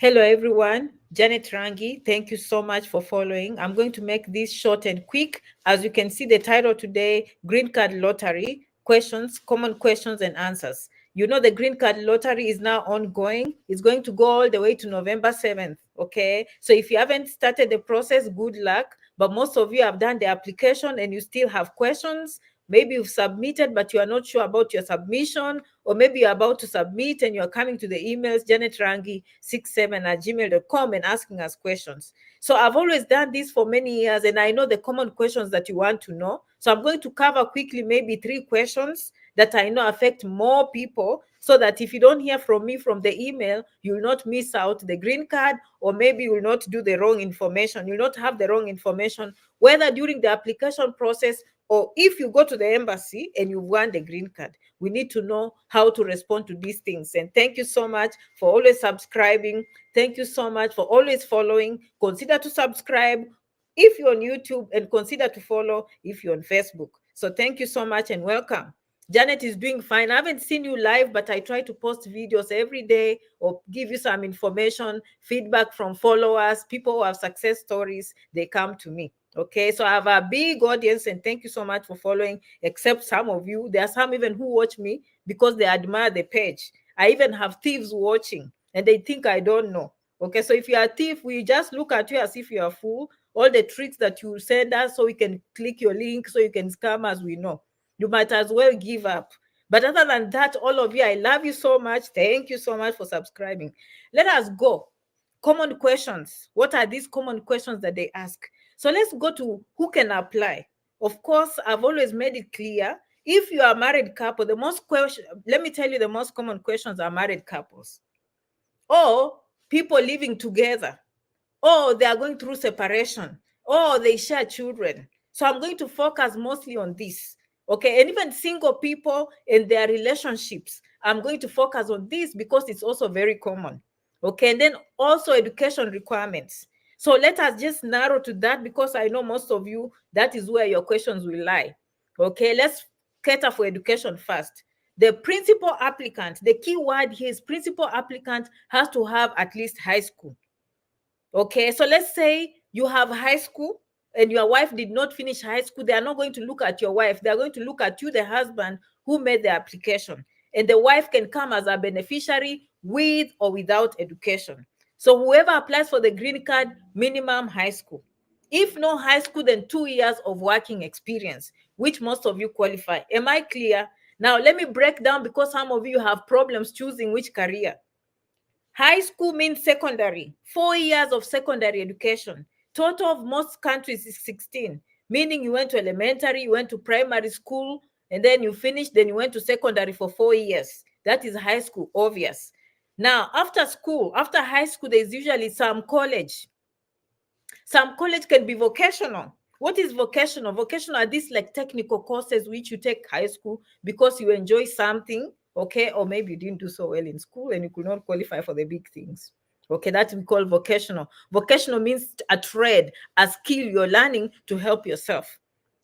Hello, everyone. Janet Rangi, thank you so much for following. I'm going to make this short and quick. As you can see, the title today, Green Card Lottery, questions, common questions and answers. You know, the Green Card Lottery is now ongoing. It's going to go all the way to November 7th, okay? So if you haven't started the process, good luck. But most of you have done the application and you still have questions. Maybe you've submitted, but you are not sure about your submission, or maybe you're about to submit and you're coming to the emails, janetrangi67@gmail.com, and asking us questions. So I've always done this for many years, and I know the common questions that you want to know. So I'm going to cover quickly maybe 3 questions that I know affect more people, so that if you don't hear from me from the email, you will not miss out the green card, or maybe you will not do the wrong information. You will not have the wrong information, whether during the application process or if you go to the embassy and you won the green card. We need to know how to respond to these things. And thank you so much for always subscribing. Thank you so much for always following. Consider to subscribe if you're on YouTube, and consider to follow if you're on Facebook. So thank you so much and welcome. Janet is doing fine. I haven't seen you live, but I try to post videos every day or give you some information, feedback from followers, people who have success stories. They come to me. Okay, so I have a big audience, and thank you so much for following, except some of you. There are some even who watch me because they admire the page. I even have thieves watching, and they think I don't know. Okay, so if you are a thief, we just look at you as if you are a fool. All the tricks that you send us so we can click your link, so you can scam us, we know. You might as well give up. But other than that, all of you, I love you so much. Thank you so much for subscribing. Let us go. Common questions. What are these common questions that they ask? So let's go to who can apply. Of course, I've always made it clear. If you are a married couple, let me tell you, the most common questions are married couples, or people living together, or they are going through separation, or they share children. So I'm going to focus mostly on this. Okay, and even single people and their relationships, I'm going to focus on this because it's also very common. Okay, and then also education requirements. So let us just narrow to that, because I know most of you, that is where your questions will lie. Okay, let's cater for education first. The principal applicant, the key word here is principal applicant, has to have at least high school. Okay, so let's say you have high school and your wife did not finish high school. They are not going to look at your wife. They are going to look at you, the husband, who made the application. And the wife can come as a beneficiary with or without education. So whoever applies for the green card, minimum high school. If no high school, then 2 years of working experience, which most of you qualify. Am I clear? Now, let me break down, because some of you have problems choosing which career. High school means secondary, 4 years of secondary education. Total of most countries is 16, meaning you went to elementary, you went to primary school, and then you finished, then you went to secondary for 4 years. That is high school, obvious. Now, after school, after high school, there's usually some college. Some college can be vocational. What is vocational? Vocational are these like technical courses which you take high school because you enjoy something, okay? Or maybe you didn't do so well in school and you could not qualify for the big things. Okay, that we call vocational. Vocational means a trade, a skill you're learning to help yourself.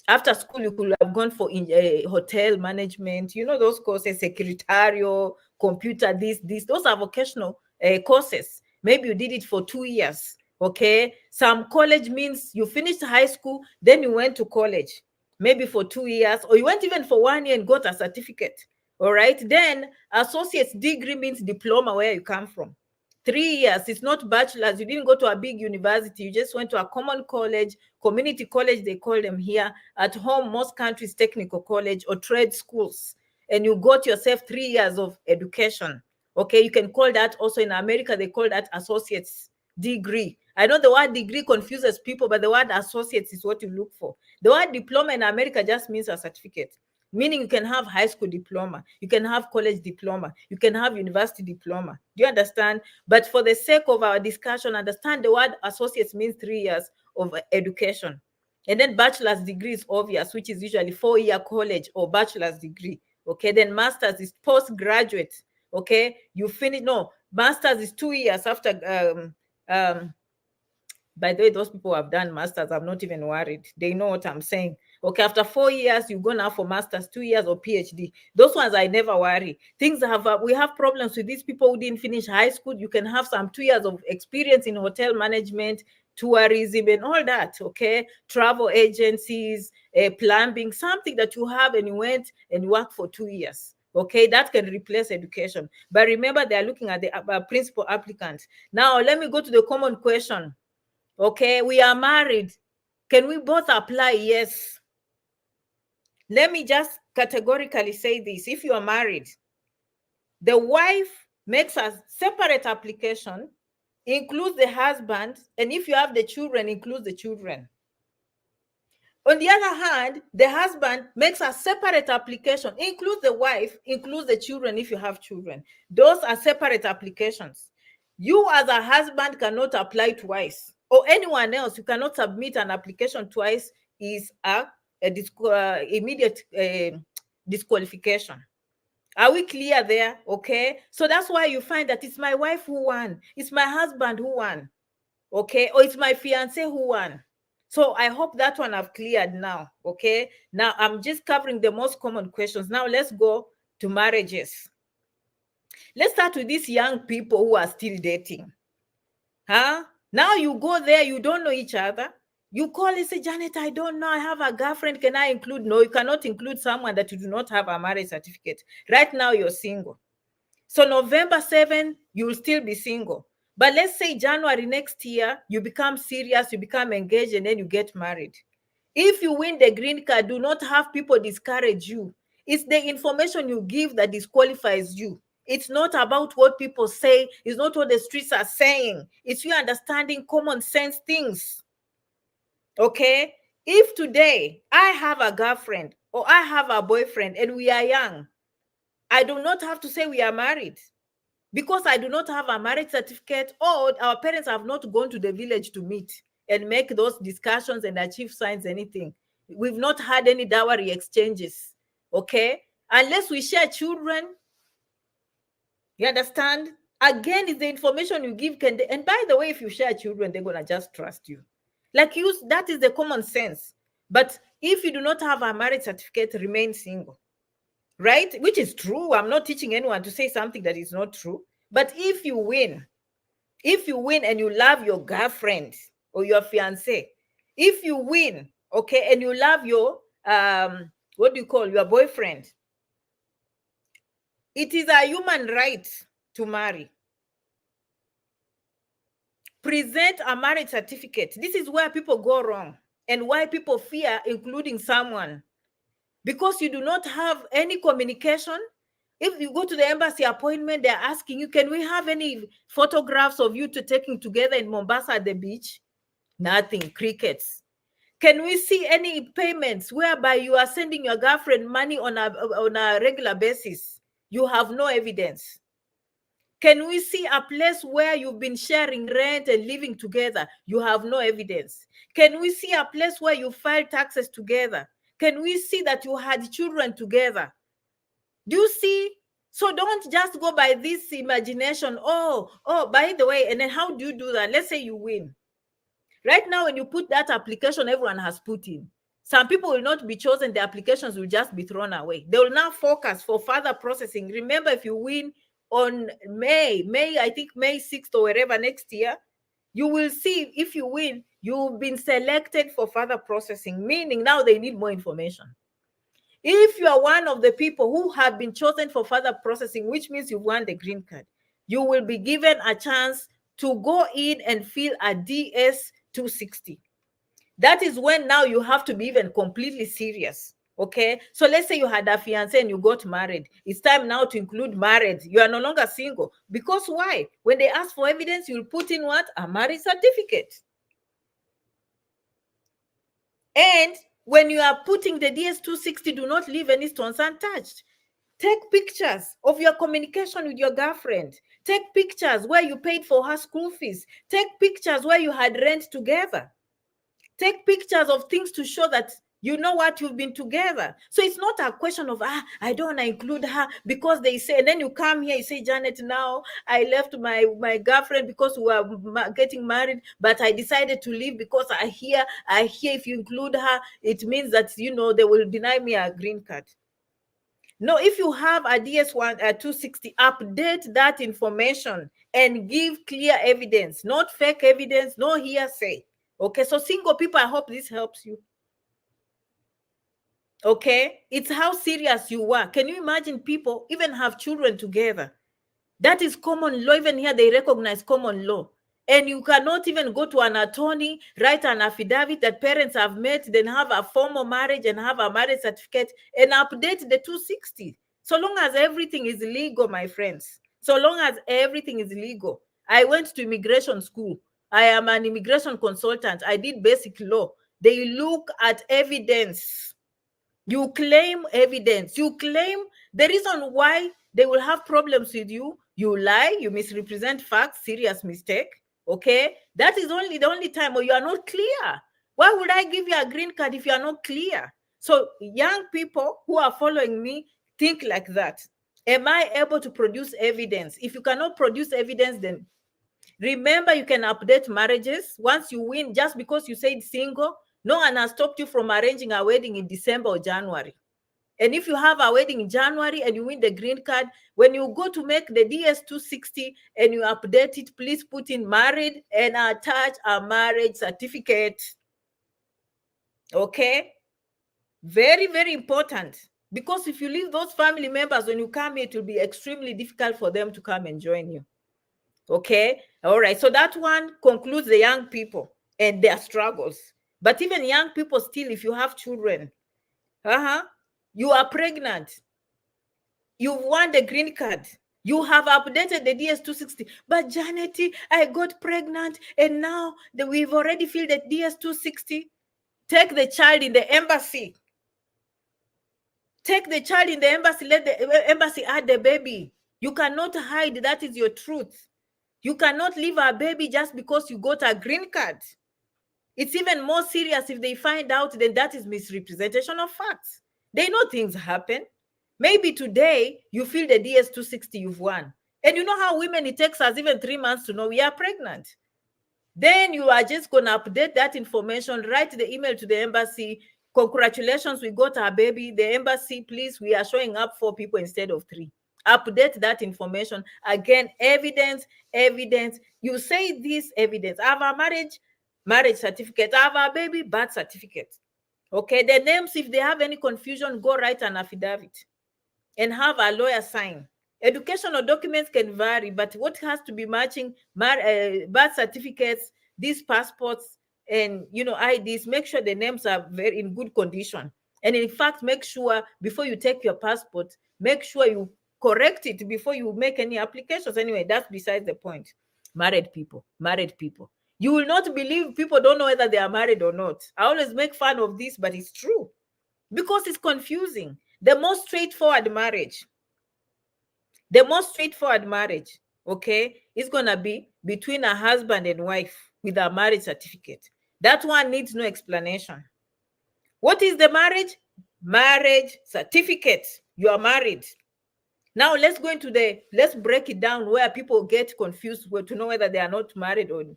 After school, you could have gone for hotel management, you know, those courses, secretarial, computer, this, those are vocational courses. Maybe you did it for 2 years. Okay, some college means you finished high school, then you went to college, maybe for 2 years, or you went even for 1 year and got a certificate. All right, then associate's degree means diploma, where you come from. 3 years, it's not bachelor's. You didn't go to a big university, you just went to a common college, community college they call them here. At home, most countries, technical college or trade schools, and you got yourself 3 years of education. Okay, you can call that, also in America they call that associate's degree. I know the word degree confuses people, but the word associates is what you look for. The word diploma in America just means a certificate, meaning you can have high school diploma, you can have college diploma, you can have university diploma. Do you understand? But for the sake of our discussion, understand the word associates means 3 years of education. And then bachelor's degree is obvious, which is usually 4-year college or bachelor's degree. Okay, then master's is postgraduate. Okay, you finish, no, master's is 2 years after by the way, those people who have done masters, I'm not even worried. They know what I'm saying. Okay, after 4 years, you go now for master's, 2 years or PhD. Those ones I never worry. We have problems with these people who didn't finish high school. You can have some 2 years of experience in hotel management, tourism, and all that. Okay, travel agencies, plumbing, something that you have and you went and work for 2 years. Okay, that can replace education. But remember, they are looking at the principal applicant. Now, let me go to the common question. Okay, we are married. Can we both apply? Yes. Let me just categorically say this. If you are married, the wife makes a separate application, includes the husband, and if you have the children, includes the children. On the other hand, the husband makes a separate application, includes the wife, includes the children if you have children. Those are separate applications. You as a husband cannot apply twice, or anyone else, you cannot submit an application twice, is a immediate disqualification. Are we clear there? Okay, so that's why you find that it's my wife who won, it's my husband who won, okay, or it's my fiance who won. So I hope that one I've cleared now. Okay, now I'm just covering the most common questions. Now let's go to marriages. Let's start with these young people who are still dating. Now you go there, you don't know each other. You call and say, Janet, I don't know, I have a girlfriend, can I include? No, you cannot include someone that you do not have a marriage certificate. Right now you're single. So November 7, you will still be single. But let's say January next year, you become serious, you become engaged, and then you get married. If you win the green card, do not have people discourage you. It's the information you give that disqualifies you. It's not about what people say. It's not what the streets are saying. It's you understanding common sense things. Okay? If today I have a girlfriend or I have a boyfriend and we are young, I do not have to say we are married because I do not have a marriage certificate or our parents have not gone to the village to meet and make those discussions and achieve signs, anything. We've not had any dowry exchanges. Okay? Unless we share children. You understand? Again, it's the information you give. And by the way, if you share children, they're going to just trust you. Like that is the common sense. But if you do not have a marriage certificate, remain single. Right? Which is true. I'm not teaching anyone to say something that is not true. But if you win and you love your girlfriend or your fiance, if you win, okay, and you love your, what do you call, your boyfriend, it is a human right to marry. Present a marriage certificate. This is where people go wrong and why people fear including someone. Because you do not have any communication. If you go to the embassy appointment, they're asking you, can we have any photographs of you taking together in Mombasa at the beach? Nothing, crickets. Can we see any payments whereby you are sending your girlfriend money on a regular basis? You have no evidence. Can we see a place where you've been sharing rent and living together? You have no evidence. Can we see a place where you filed taxes together? Can we see that you had children together? Do you see? So don't just go by this imagination. Oh, by the way, and then how do you do that? Let's say you win. Right now, when you put that application everyone has put in, some people will not be chosen. The applications will just be thrown away. They will now focus for further processing. Remember, if you win on May, I think May 6th or wherever next year, you will see if you win, you've been selected for further processing, meaning now they need more information. If you are one of the people who have been chosen for further processing, which means you've won the green card, you will be given a chance to go in and fill a DS 260. That is when now you have to be even completely serious. Okay, so let's say you had a fiance and you got married. It's time now to include married. You are no longer single. Because why? When they ask for evidence, you'll put in what? A marriage certificate. And when you are putting the DS 260, do not leave any stones untouched. Take pictures of your communication with your girlfriend. Take pictures where you paid for her school fees. Take pictures where you had rent together. Take pictures of things to show that You know what? You've been together. So it's not a question of, I don't want to include her because they say, and then you come here, you say, Janet, now I left my girlfriend because we were getting married, but I decided to leave because I hear if you include her, it means that, they will deny me a green card. No, if you have a DS1 260, update that information and give clear evidence, not fake evidence, no hearsay. Okay, so single people, I hope this helps you. Okay, it's how serious you are. Can you imagine people even have children together? That is common law. Even here, they recognize common law. And you cannot even go to an attorney, write an affidavit that parents have met, then have a formal marriage and have a marriage certificate and update the 260. So long as everything is legal, my friends. So long as everything is legal. I went to immigration school. I am an immigration consultant. I did basic law. They look at evidence. You claim evidence. You claim the reason why they will have problems with you. You lie, you misrepresent facts, serious mistake. Okay, that is the only time where you are not clear. Why would I give you a green card if you are not clear? So young people who are following me think like that. Am I able to produce evidence? If you cannot produce evidence, then remember, you can update marriages once you win. Just because you said single, no one has stopped you from arranging a wedding in December or January. And if you have a wedding in January and you win the green card, when you go to make the DS260 and you update it, please put in married and attach a marriage certificate. Okay? Very, very important. Because if you leave those family members, when you come here, it will be extremely difficult for them to come and join you. Okay, all right. So that one concludes the young people and their struggles. But even young people still, if you have children, you are pregnant, you've won the green card, you have updated the DS260, but Janet, I got pregnant and now we've already filled the DS260. Take the child in the embassy. Take the child in the embassy, let the embassy add the baby. You cannot hide, that is your truth. You cannot leave a baby just because you got a green card. It's even more serious if they find out, then that is misrepresentation of facts. They know things happen. Maybe today you feel the DS260 you've won. And you know how women, it takes us even 3 months to know we are pregnant. Then you are just going to update that information, write the email to the embassy. Congratulations, we got our baby. The embassy, please, we are showing up 4 people instead of 3. Update that information. Again, evidence. You say this evidence. I have a marriage certificate. I have a baby birth certificate. Okay, the names, if they have any confusion, go write an affidavit and have a lawyer sign. Educational documents can vary, but what has to be matching birth certificates, these passports, and IDs, make sure the names are very in good condition. And in fact, make sure before you take your passport, make sure you correct it before you make any applications. Anyway, that's besides the point. Married people. You will not believe people don't know whether they are married or not. I always make fun of this, but it's true because it's confusing. The most straightforward marriage, okay, is going to be between a husband and wife with a marriage certificate. That one needs no explanation. What is the marriage? Marriage certificate. You are married. Now let's break it down where people get confused to know whether they are not married or not.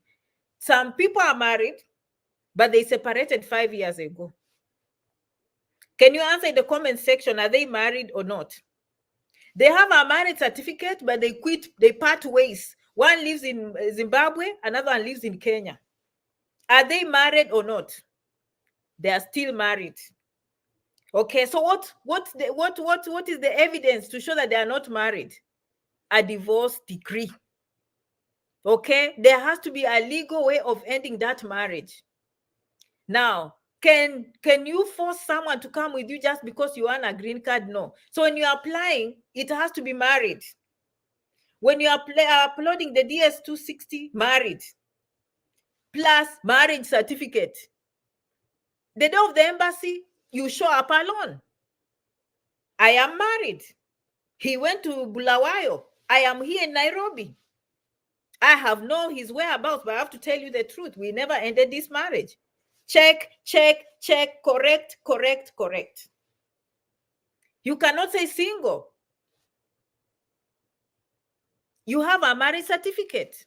Some people are married, but they separated 5 years ago. Can you answer in the comment section, are they married or not? They have a marriage certificate, but they part ways. One lives in Zimbabwe, another one lives in Kenya. Are they married or not? They are still married. Okay, so what is the evidence to show that they are not married? A divorce decree. Okay, there has to be a legal way of ending that marriage. Now, can you force someone to come with you just because you want a green card? No. So when you're applying, it has to be married. When you are uploading the DS260, married, plus marriage certificate. The day of the embassy, you show up alone. I am married. He went to Bulawayo. I am here in Nairobi. I have known his whereabouts, but I have to tell you the truth. We never ended this marriage. Check, check, check, correct, correct, correct. You cannot say single. You have a marriage certificate.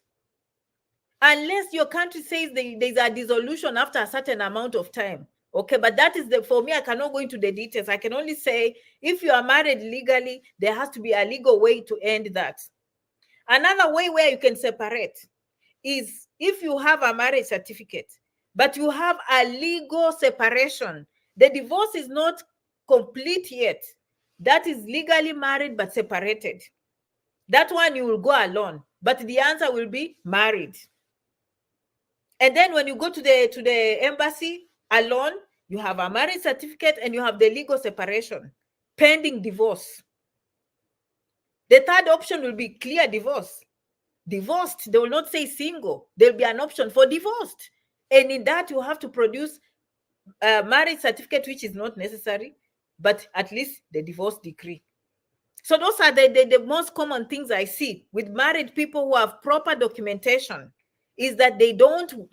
Unless your country says there's a dissolution after a certain amount of time. Okay, but that is for me, I cannot go into the details. I can only say if you are married legally, there has to be a legal way to end that. Another way where you can separate is if you have a marriage certificate, but you have a legal separation. The divorce is not complete yet. That is legally married but separated. That one you will go alone, but the answer will be married. And then when you go to the embassy alone, you have a marriage certificate and you have the legal separation pending divorce. The third option will be clear divorce. Divorced, they will not say single. There'll be an option for divorced. And in that, you have to produce a marriage certificate, which is not necessary, but at least the divorce decree. So those are the most common things I see with married people who have proper documentation, is that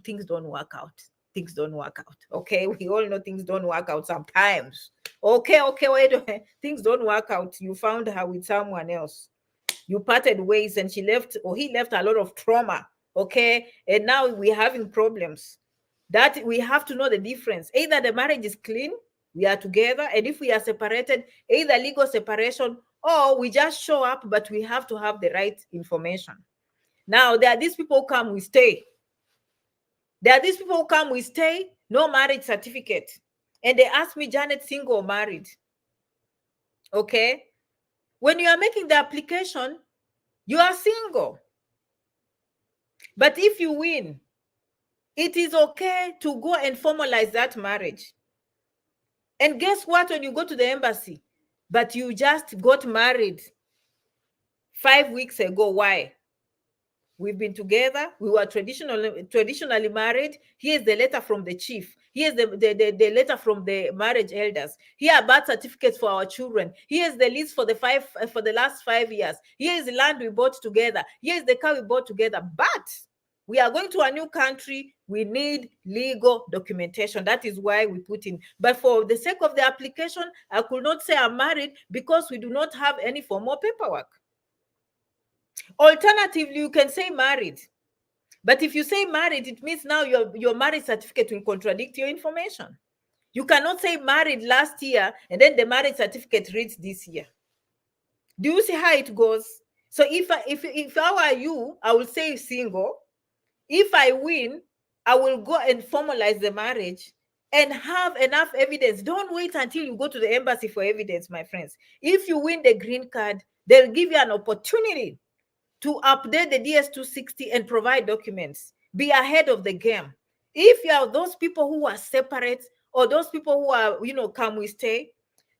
things don't work out. Things don't work out. Okay, we all know things don't work out sometimes. Okay, wait, things don't work out. You found her with someone else. You parted ways and she left, or he left, a lot of trauma. Okay, and now we're having problems. That we have to know the difference. Either the marriage is clean, we are together, and if we are separated, either legal separation or we just show up, but we have to have the right information. Now, there are these people who come, we stay. There are these people who come, we stay, no marriage certificate. And they ask me, Janet, single or married? Okay. When you are making the application, you are single. But if you win, it is okay to go and formalize that marriage. And guess what? When you go to the embassy, but you just got married 5 weeks ago. Why? We've been together. We were traditionally married. Here's the letter from the chief. Here's the letter from the marriage elders. Here are birth certificates for our children. Here's the list for the last 5 years. Here's the land we bought together. Here's the car we bought together. But we are going to a new country. We need legal documentation. That is why we put in. But for the sake of the application, I could not say I'm married because we do not have any formal paperwork. Alternatively, you can say married. But if you say married, it means now your marriage certificate will contradict your information. You cannot say married last year and then the marriage certificate reads this year. Do you see how it goes? So if I were you, I will say single. If I win, I will go and formalize the marriage and have enough evidence. Don't wait until you go to the embassy for evidence, my friends. If you win the green card, they'll give you an opportunity to update the DS-260 and provide documents. Be ahead of the game. If you are those people who are separate or those people who are, come we stay,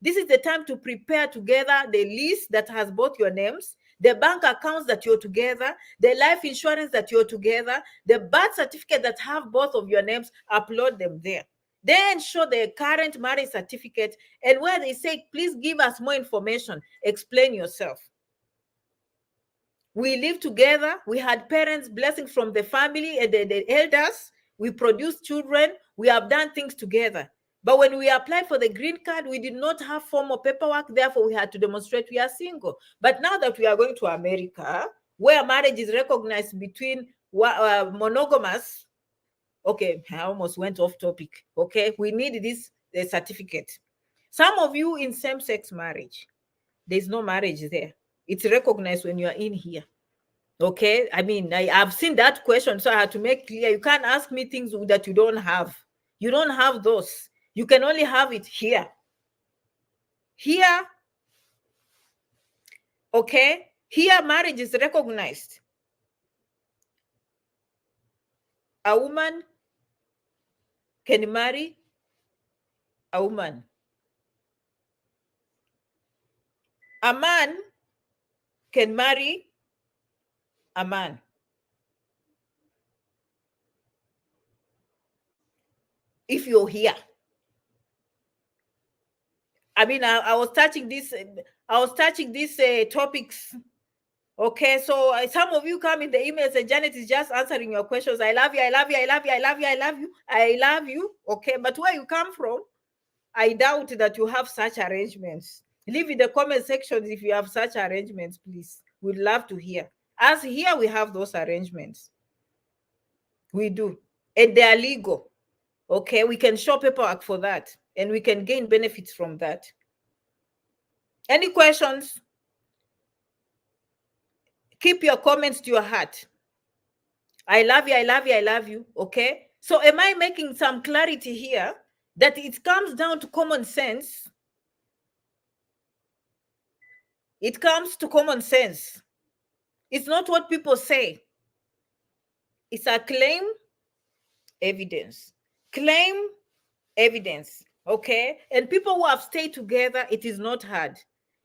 this is the time to prepare together the list that has both your names, the bank accounts that you're together, the life insurance that you're together, the birth certificate that have both of your names, upload them there. Then show the current marriage certificate, and where they say, please give us more information, explain yourself. We live together. We had parents, blessings from the family and the elders. We produced children. We have done things together. But when we applied for the green card, we did not have formal paperwork. Therefore, we had to demonstrate we are single. But now that we are going to America, where marriage is recognized between monogamous, okay, I almost went off topic. Okay, we need this certificate. Some of you in same-sex marriage, there's no marriage there. It's recognized when you are in here. Okay, I mean, I've seen that question, so I had to make clear. You can't ask me things that you don't have. You don't have those. You can only have it here. Here, okay, here marriage is recognized. A woman can marry a woman. A man can marry a man. If you're here. I mean, I was touching these topics Okay, so some of you come in the email and Janet is just answering your questions. I love you, I love you, I love you, I love you, I love you, I love you. Okay, but where you come from, I doubt that you have such arrangements. Leave in the comment sections if you have such arrangements, please. We'd love to hear. As here, we have those arrangements. We do. And they are legal. Okay, we can show paperwork for that and we can gain benefits from that. Any questions? Keep your comments to your heart. I love you, I love you, I love you. Okay, so am I making some clarity here that it comes down to common sense? It comes to common sense. It's not what people say. It's a claim, evidence. Claim, evidence. Okay, and people who have stayed together, it is not hard.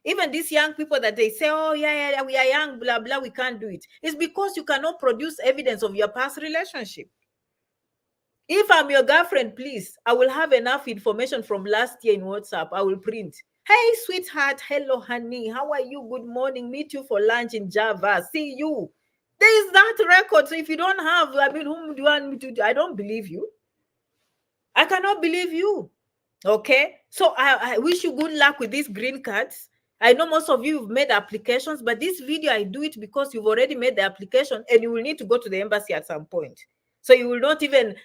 Even these young people that they say, oh yeah, we are young, blah blah, we can't do it. It's because you cannot produce evidence of your past relationship. If I'm your girlfriend, please, I will have enough information from last year in WhatsApp. I will print. Hey, sweetheart. Hello, honey. How are you? Good morning. Meet you for lunch in Java. See you. There is that record. So if you don't have, I mean, whom do you want me to do? I don't believe you. I cannot believe you. Okay. So I wish you good luck with these green cards. I know most of you have made applications, but this video, I do it because you've already made the application and you will need to go to the embassy at some point. So you will not even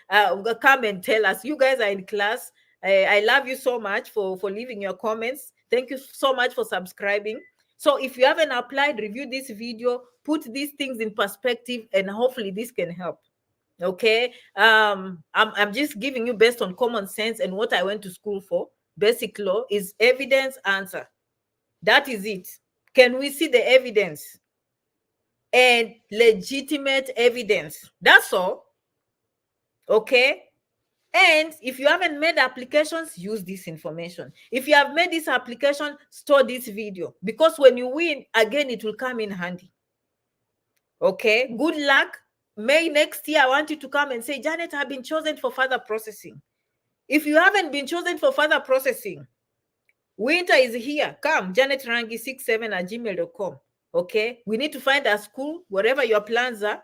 come and tell us. You guys are in class. I love you so much for leaving your comments. Thank you so much for subscribing. So if you haven't applied, review this video, put these things in perspective, and hopefully this can help. Okay. I'm just giving you based on common sense and what I went to school for. Basic law is evidence, answer. That is it. Can we see the evidence? And legitimate evidence. That's all. Okay. And if you haven't made applications, use this information. If you have made this application, store this video, because when you win again, it will come in handy. Okay, good luck. May next year, I want you to come and say, Janet, I've been chosen for further processing. If you haven't been chosen for further processing, winter is here. Come, janetrangi67@gmail.com. Okay, we need to find a school, wherever your plans are.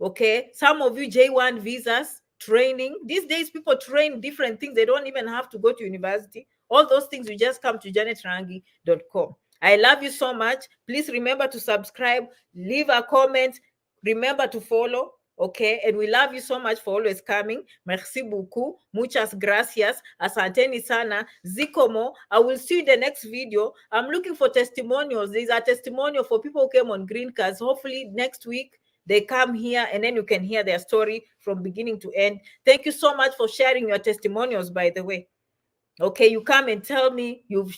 Okay, some of you J1 visas, training. These days, people train different things. They don't even have to go to university. All those things, you just come to janetrangi.com. I love you so much. Please remember to subscribe, leave a comment, remember to follow. Okay, and we love you so much for always coming. Merci beaucoup. Muchas gracias. Asanteni sana. Zikomo. I will see you in the next video. I'm looking for testimonials. There's a testimonial for people who came on green cards. Hopefully next week they come here and then you can hear their story from beginning to end. Thank you so much for sharing your testimonials, by the way. Okay, you come and tell me you've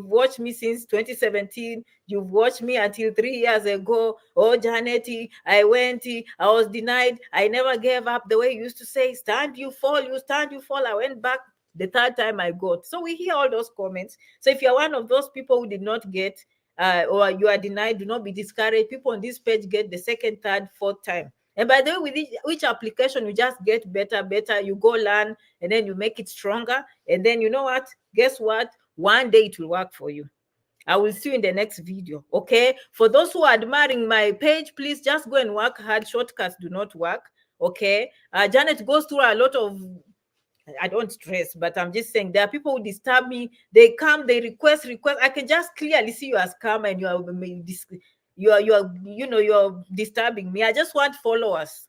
watched me since 2017. You've watched me until 3 years ago. Oh, Janet, I went, I was denied. I never gave up. The way you used to say, stand, you fall, you stand, you fall. I went back the third time I got. So we hear all those comments. So if you're one of those people who did not get or you are denied, do not be discouraged. People on this page get the second, third, fourth time. And by the way, with each application, you just get better. You go learn, and then you make it stronger. And then you know what? Guess what? One day it will work for you. I will see you in the next video. Okay. For those who are admiring my page, please just go and work hard. Shortcuts do not work. Okay. Janet goes through a lot of, I don't stress, but I'm just saying there are people who disturb me. They come, they request. I can just clearly see you as scammer and you're disturbing me. I just want followers.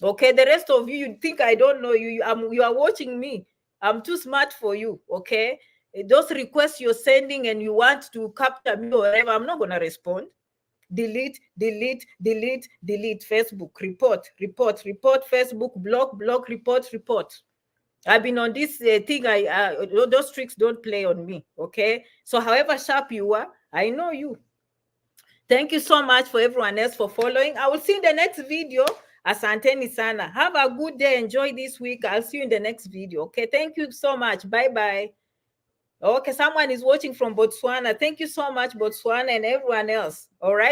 Okay, the rest of you think I don't know you. You are watching me. I'm too smart for you. Okay, those requests you're sending and you want to capture me or whatever, I'm not gonna respond. Delete. Facebook, report. Facebook, block, report. I've been on this thing. Those tricks don't play on me. Okay, so however sharp you are, I know you. Thank you so much for everyone else for following. I will see you in the next video. Asanteni sana. Have a good day. Enjoy this week. I'll see you in the next video. Okay. Thank you so much. Bye-bye. Okay. Someone is watching from Botswana. Thank you so much, Botswana and everyone else. All right.